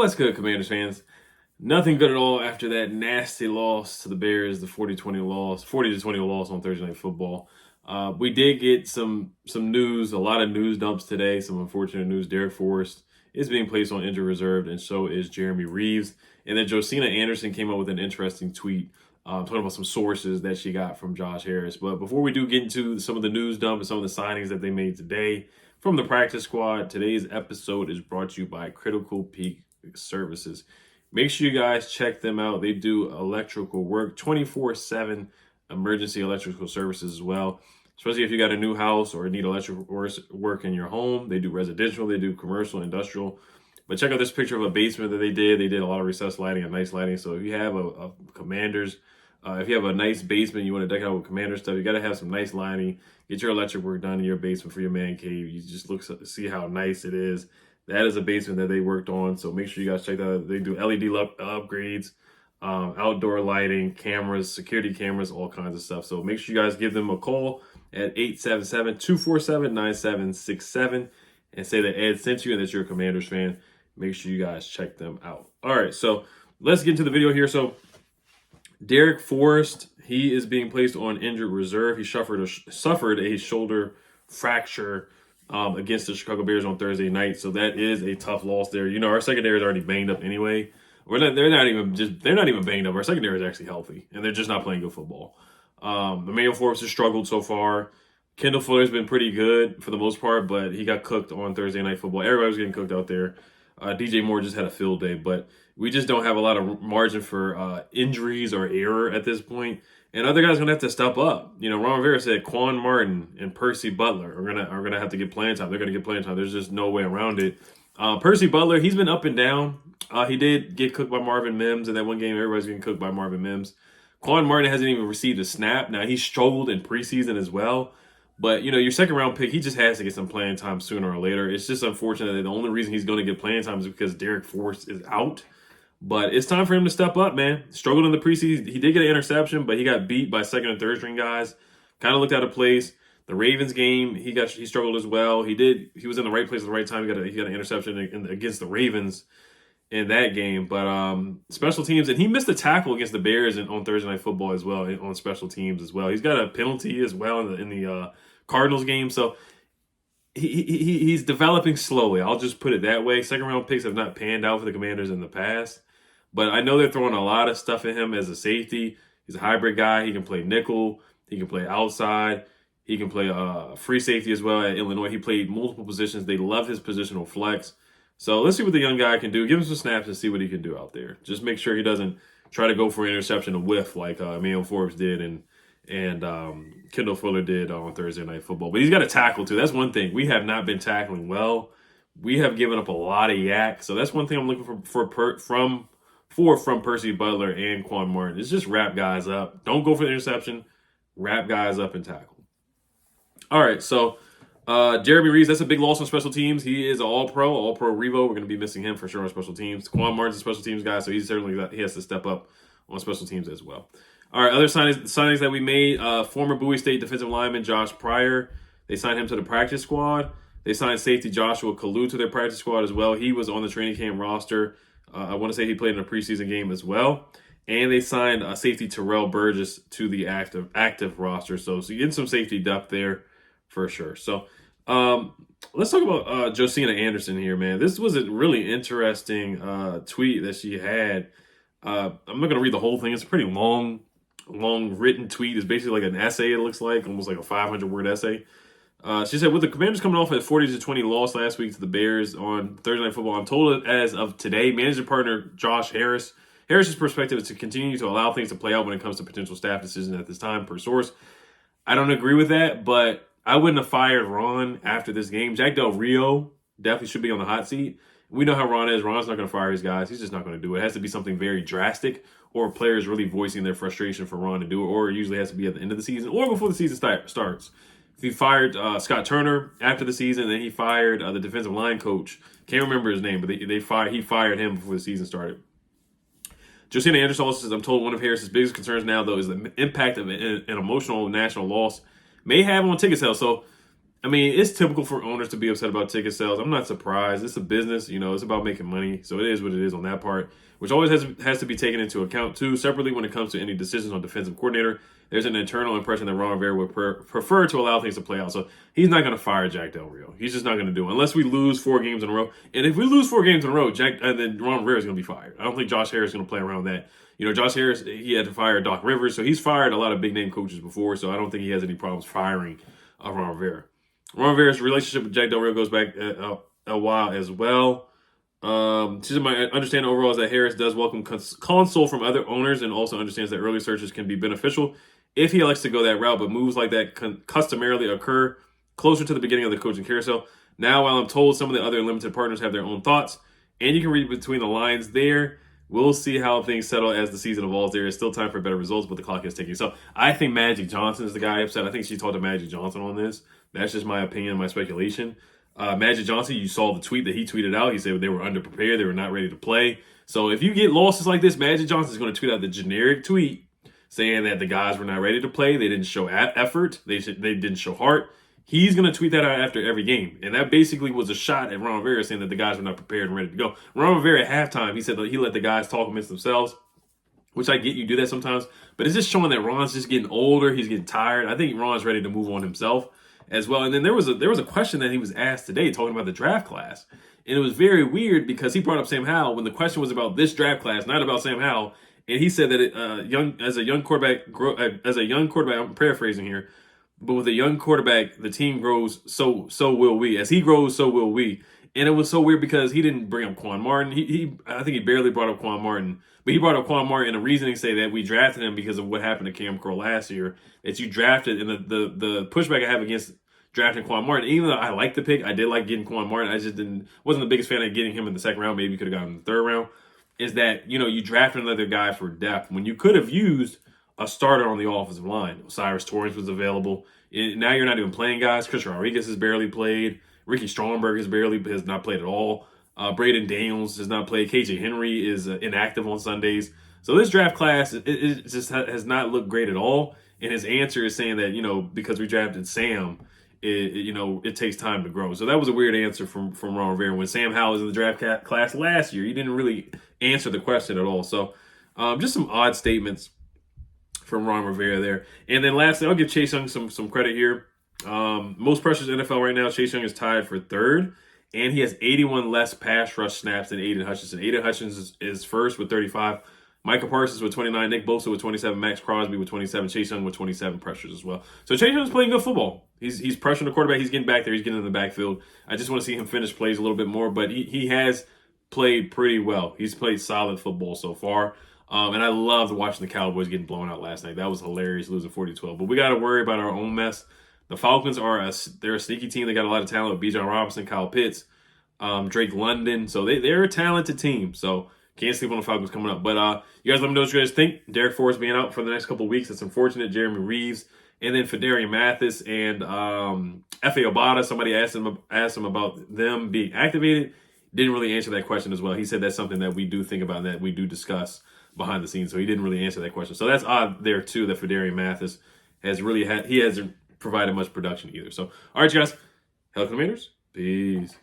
What's good, Commanders fans? Nothing good at all after that nasty loss to the Bears, the 40-20 loss, 40-20 loss on Thursday Night Football. We did get some news, a lot of news dumps today, some unfortunate news. Darrick Forrest is being placed on injured reserve, and so is Jeremy Reaves. And then Josina Anderson came up with an interesting tweet talking about some sources that she got from Josh Harris. But before we do get into some of the news dump and some of the signings that they made today from the practice squad, today's episode is brought to you by Critical Peak Services. Make sure you guys check them out. They do electrical work, 24/7 emergency electrical services as well. Especially if you got a new house or need electrical work in your home. They do residential, they do commercial, industrial. But check out this picture of a basement that they did. They did a lot of recessed lighting and nice lighting. So if you have a Commanders, if you have a nice basement, you want to deck it out with Commander stuff, you got to have some nice lighting. Get your electric work done in your basement for your man cave. You just see how nice it is. That is a basement that they worked on, so make sure you guys check that out. They do LED upgrades, outdoor lighting, cameras, security cameras, all kinds of stuff. So make sure you guys give them a call at 877-247-9767 and say that Ed sent you and that you're a Commanders fan. Make sure you guys check them out. All right, so let's get into the video here. So Darrick Forrest, he is being placed on injured reserve. He suffered a shoulder fracture against the Chicago Bears on Thursday night. So that is a tough loss there. You know, our secondary is already banged up anyway. They're not even banged up. Our secondary is actually healthy, and they're just not playing good football. Emmanuel Forbes has struggled so far. Kendall Fuller's been pretty good for the most part, but he got cooked on Thursday Night Football. Everybody was getting cooked out there. DJ Moore just had a field day, but we just don't have a lot of margin for injuries or error at this point. And other guys are gonna have to step up. You know, Ron Rivera said Quan Martin and Percy Butler are gonna have to get playing time. They're gonna get playing time. There's just no way around it. Percy Butler, he's been up and down. He did get cooked by Marvin Mims in that one game. Everybody's getting cooked by Marvin Mims. Quan Martin hasn't even received a snap. Now, he struggled in preseason as well. But, you know, your second round pick, he just has to get some playing time sooner or later. It's just unfortunate that the only reason he's going to get playing time is because Darrick Forrest is out. But it's time for him to step up, man. Struggled in the preseason. He did get an interception, but he got beat by second and third string guys. Kind of looked out of place. The Ravens game, he struggled as well. He was in the right place at the right time. He got an interception against the Ravens in that game. But special teams, and he missed a tackle against the Bears on Thursday Night Football as well, on special teams as well. He's got a penalty as well in the Cardinals game. So he's developing slowly. I'll just put it that way. Second round picks have not panned out for the Commanders in the past. But I know they're throwing a lot of stuff at him as a safety. He's a hybrid guy. He can play nickel. He can play outside. He can play free safety as well at Illinois. He played multiple positions. They love his positional flex. So let's see what the young guy can do. Give him some snaps and see what he can do out there. Just make sure he doesn't try to go for an interception and whiff like Emmanuel Forbes did and Kendall Fuller did on Thursday Night Football. But he's got to tackle too. That's one thing. We have not been tackling well. We have given up a lot of yak. So that's one thing I'm looking for from Percy Butler and Quan Martin. It's just wrap guys up. Don't go for the interception. Wrap guys up and tackle. All right, so Jeremy Reaves, that's a big loss on special teams. He is an all-pro Revo. We're going to be missing him for sure on special teams. Quan Martin's a special teams guy, so he has to step up on special teams as well. All right, other signings that we made, former Bowie State defensive lineman Josh Pryor. They signed him to the practice squad. They signed safety Joshua Kalu to their practice squad as well. He was on the training camp roster. I want to say he played in a preseason game as well. And they signed safety Terrell Burgess to the active roster. So you get some safety depth there for sure. So let's talk about Josina Anderson here, man. This was a really interesting tweet that she had. I'm not going to read the whole thing. It's a pretty long written tweet. It's basically like an essay, it looks like, almost like a 500-word essay. She said, with the Commanders coming off a 40-20 loss last week to the Bears on Thursday Night Football, I'm told as of today, managing partner Josh Harris's perspective is to continue to allow things to play out when it comes to potential staff decisions at this time, per source. I don't agree with that, but I wouldn't have fired Ron after this game. Jack Del Rio definitely should be on the hot seat. We know how Ron is. Ron's not going to fire his guys. He's just not going to do it. It has to be something very drastic, or players really voicing their frustration for Ron to do it, or it usually has to be at the end of the season or before the season starts. If he fired Scott Turner after the season, then he fired the defensive line coach. Can't remember his name, but he fired him before the season started. Josina Anderson also says, I'm told one of Harris's biggest concerns now, though, is the impact of an emotional national loss may have on ticket sales. So I mean, it's typical for owners to be upset about ticket sales. I'm not surprised. It's a business, you know, it's about making money. So it is what it is on that part, which always has to be taken into account too. Separately, when it comes to any decisions on defensive coordinator, there's an internal impression that Ron Rivera would prefer to allow things to play out. So he's not going to fire Jack Del Rio. He's just not going to do it unless we lose 4 games in a row. And if we lose 4 games in a row, then Ron Rivera is going to be fired. I don't think Josh Harris is going to play around that. You know, Josh Harris, he had to fire Doc Rivers, so he's fired a lot of big name coaches before. So I don't think he has any problems firing Ron Rivera. Ron Rivera's relationship with Jack Del Rio goes back a while as well. My understanding overall is that Harris does welcome consult from other owners and also understands that early searches can be beneficial if he elects to go that route, but moves like that customarily occur closer to the beginning of the coaching carousel. Now, while I'm told some of the other limited partners have their own thoughts, and you can read between the lines there, we'll see how things settle as the season evolves. There is still time for better results, but the clock is ticking. So I think Magic Johnson is the guy upset. I think she talked to Magic Johnson on this. That's just my opinion, my speculation. Magic Johnson, you saw the tweet that he tweeted out. He said they were underprepared. They were not ready to play. So if you get losses like this, Magic Johnson is going to tweet out the generic tweet saying that the guys were not ready to play. They didn't show effort. They didn't show heart. He's going to tweet that out after every game. And that basically was a shot at Ron Rivera saying that the guys were not prepared and ready to go. Ron Rivera at halftime, he said that he let the guys talk amongst themselves, which I get you do that sometimes. But it's just showing that Ron's just getting older. He's getting tired. I think Ron's ready to move on himself as well. And then there was a question that he was asked today talking about the draft class. And it was very weird because he brought up Sam Howell when the question was about this draft class, not about Sam Howell. And he said that as a young quarterback, I'm paraphrasing here, but with a young quarterback, the team grows, so will we. As he grows, so will we. And it was so weird because he didn't bring up Quan Martin. I think he barely brought up Quan Martin, but he brought up Quan Martin and the reasoning say that we drafted him because of what happened to Cam Curl last year. That you drafted, and the pushback I have against drafting Quan Martin, even though I liked the pick, I did like getting Quan Martin. I just wasn't the biggest fan of getting him in the second round. Maybe could have gotten him in the third round. Is that, you know, you drafted another guy for depth when you could have used a starter on the offensive line. Cyrus Torrence was available. Now you're not even playing guys. Chris Rodriguez has barely played. Ricky Stromberg has not played at all. Braden Daniels has not played. KJ Henry is inactive on Sundays. So this draft class, it just has not looked great at all. And his answer is saying that, you know, because we drafted Sam, it takes time to grow. So that was a weird answer from Ron Rivera. When Sam Howell was in the draft class last year, he didn't really answer the question at all. So just some odd statements from Ron Rivera there. And then lastly, I'll give Chase Young some credit here. Most pressures in the NFL right now, Chase Young is tied for third, and he has 81 less pass rush snaps than Aiden Hutchinson. Aiden Hutchinson is first with 35. Micah Parsons with 29, Nick Bosa with 27, Max Crosby with 27, Chase Young with 27 pressures as well. So Chase Young's playing good football. He's pressuring the quarterback. He's getting back there. He's getting in the backfield. I just want to see him finish plays a little bit more, but he has played pretty well. He's played solid football so far. And I loved watching the Cowboys getting blown out last night. That was hilarious, losing 40-12. But we got to worry about our own mess. The Falcons they're a sneaky team. They got a lot of talent with Bijan Robinson, Kyle Pitts, Drake London. So they're a talented team. So can't sleep on the Falcons coming up. But you guys let me know what you guys think. Darrick Forrest being out for the next couple of weeks. It's unfortunate. Jeremy Reaves. And then Fedarian Mathis and F.A. Obata. Somebody asked him about them being activated. Didn't really answer that question as well. He said that's something that we do think about, that we do discuss behind the scenes. So he didn't really answer that question. So that's odd there too, that Fedarian Mathis he hasn't provided much production either. So, all right, you guys. Hell Commanders. Peace.